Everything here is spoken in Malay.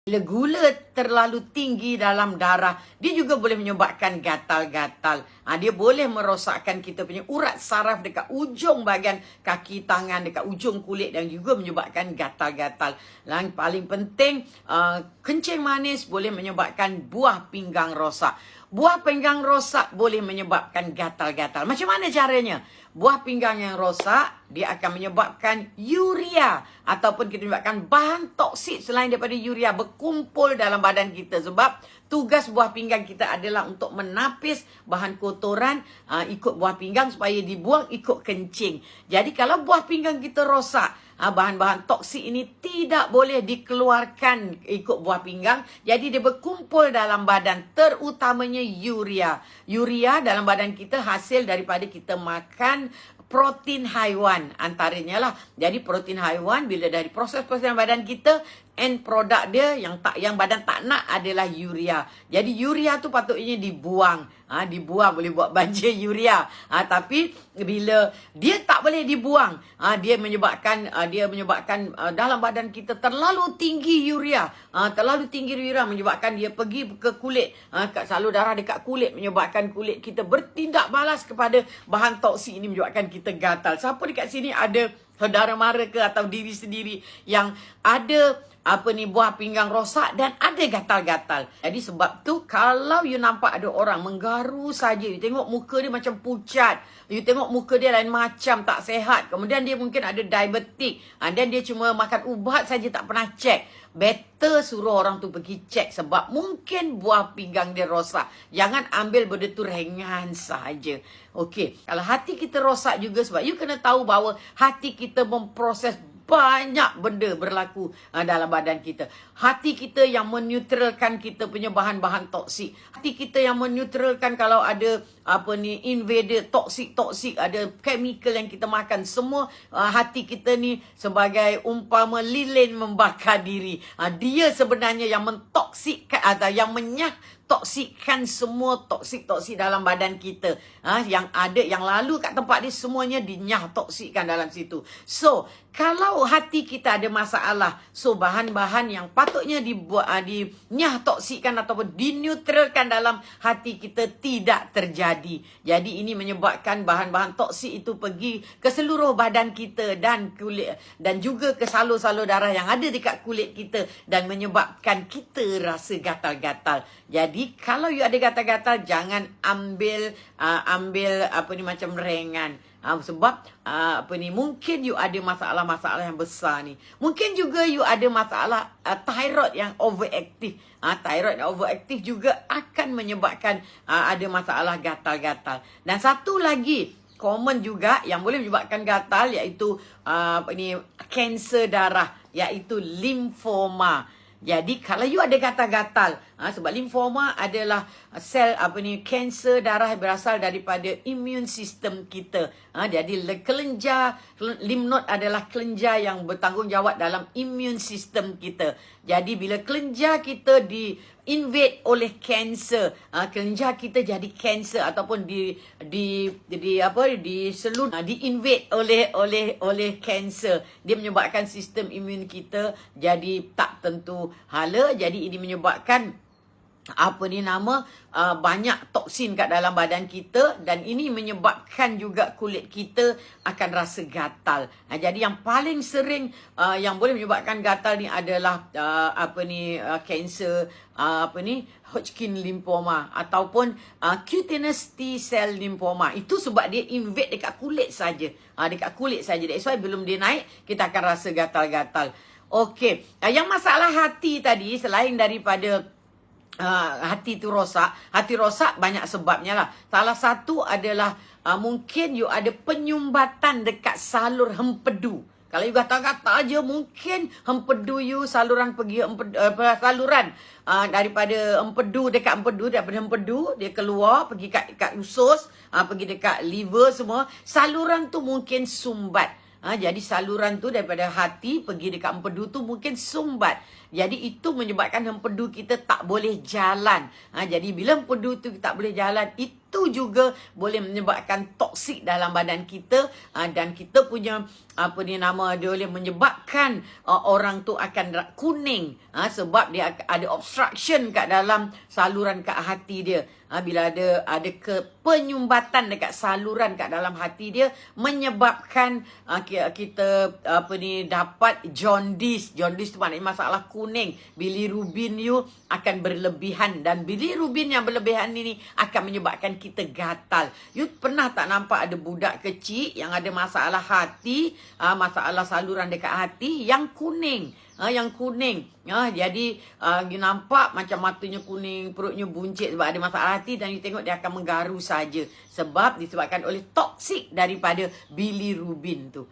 Bila gula terlalu tinggi dalam darah, dia juga boleh menyebabkan gatal-gatal. Dia boleh merosakkan kita punya urat saraf dekat ujung bahagian kaki tangan, dekat ujung kulit dan juga menyebabkan gatal-gatal. Yang paling penting, kencing manis boleh menyebabkan buah pinggang rosak. Buah pinggang rosak boleh menyebabkan gatal-gatal. Macam mana caranya? Buah pinggang yang rosak, dia akan menyebabkan urea ataupun kita menyebabkan bahan toksik selain daripada urea berkumpul dalam badan kita. Sebab tugas buah pinggang kita adalah untuk menapis bahan kotoran ikut buah pinggang supaya dibuang ikut kencing. Jadi kalau buah pinggang kita rosak, bahan-bahan toksik ini tidak boleh dikeluarkan ikut buah pinggang. Jadi dia berkumpul dalam badan, terutamanya urea. Urea dalam badan kita hasil daripada kita makan protein haiwan antaranya lah. Jadi protein haiwan bila dari proses-proses badan kita, end product dia yang badan tak nak adalah urea. Jadi urea tu patutnya dibuang. Dibuang boleh buat banjir urea. Tapi bila dia tak boleh dibuang, dia menyebabkan dalam badan kita terlalu tinggi urea. Terlalu tinggi urea menyebabkan dia pergi ke kulit, kat salur darah dekat kulit, menyebabkan kulit kita bertindak balas kepada bahan toksik ini, menyebabkan kita gatal. Siapa dekat sini ada saudara mara ke atau diri sendiri yang ada buah pinggang rosak dan ada gatal-gatal. Jadi sebab tu kalau you nampak ada orang menggaru saja, you tengok muka dia macam pucat, you tengok muka dia lain macam, tak sihat, kemudian dia mungkin ada diabetik, dan dia cuma makan ubat saja tak pernah cek, better suruh orang tu pergi cek sebab mungkin buah pinggang dia rosak. Jangan ambil benda tu ringan sahaja. Okey, kalau hati kita rosak juga, sebab you kena tahu bahawa hati kita memproses banyak benda berlaku dalam badan kita. Hati kita yang menetralkan kita punya bahan-bahan toksik. Hati kita yang menetralkan kalau ada invader toksik, ada chemical yang kita makan. Semua hati kita ni sebagai umpama lilin membakar diri. Dia sebenarnya yang mentoksikkan atau yang toksikkan semua toksik-toksik dalam badan kita. Yang ada, yang lalu kat tempat dia semuanya dinyah toksikkan dalam situ. So, kalau hati kita ada masalah, so bahan-bahan yang patutnya dinyah toksikkan ataupun dinetralkan dalam hati kita tidak terjadi. Jadi ini menyebabkan bahan-bahan toksik itu pergi ke seluruh badan kita dan kulit dan juga ke salur-salur darah yang ada dekat kulit kita dan menyebabkan kita rasa gatal-gatal. Jadi kalau you ada gatal-gatal, jangan ambil macam ringan. Sebab mungkin you ada masalah-masalah yang besar ni. Mungkin juga you ada masalah thyroid yang overaktif. Thyroid yang overaktif juga akan menyebabkan ada masalah gatal-gatal. Dan satu lagi common juga yang boleh menyebabkan gatal iaitu kanser darah, iaitu limfoma. Jadi kalau you ada gatal-gatal, sebab limfoma adalah sel kanser darah yang berasal daripada immune system kita. Jadi kelenjar lymph node adalah kelenjar yang bertanggungjawab dalam immune system kita. Jadi bila kelenjar kita invade oleh kanser, kelenjar kita jadi kanser ataupun invade oleh kanser, dia menyebabkan sistem imun kita jadi tak tentu hala. Jadi ini menyebabkan banyak toksin kat dalam badan kita dan ini menyebabkan juga kulit kita akan rasa gatal. Jadi yang paling sering yang boleh menyebabkan gatal ni adalah kanser Hodgkin lymphoma ataupun cutaneous T-cell lymphoma. Itu sebab dia invade dekat kulit saja. Dekat kulit saja. That's why belum dia naik, kita akan rasa gatal-gatal. Okey, yang masalah hati tadi, selain daripada hati tu rosak, hati rosak banyak sebabnya lah. Salah satu adalah mungkin you ada penyumbatan dekat salur hempedu. Kalau you gatal-gatal aja, mungkin hempedu you saluran saluran daripada empedu, daripada empedu dia keluar pergi kat usus, pergi dekat liver semua. Saluran tu mungkin sumbat. Jadi saluran tu daripada hati pergi dekat empedu tu mungkin sumbat. Jadi itu menyebabkan empedu kita tak boleh jalan. Jadi bila empedu tu tak boleh jalan, itu itu juga boleh menyebabkan toksik dalam badan kita, dan kita punya dia boleh menyebabkan orang tu akan kuning, sebab dia ada obstruction kat dalam saluran kat hati dia. Bila ada penyumbatan dekat saluran kat dalam hati dia, menyebabkan kita dapat jaundice. Jaundice tu maknanya masalah kuning. Bilirubin you akan berlebihan, dan bilirubin yang berlebihan ini akan menyebabkan kita gatal. You pernah tak nampak ada budak kecil yang ada masalah hati, masalah saluran dekat hati yang kuning? Yang kuning. Jadi you nampak macam matanya kuning, perutnya buncit sebab ada masalah hati, dan you tengok dia akan menggaru saja sebab disebabkan oleh toksik daripada bilirubin tu.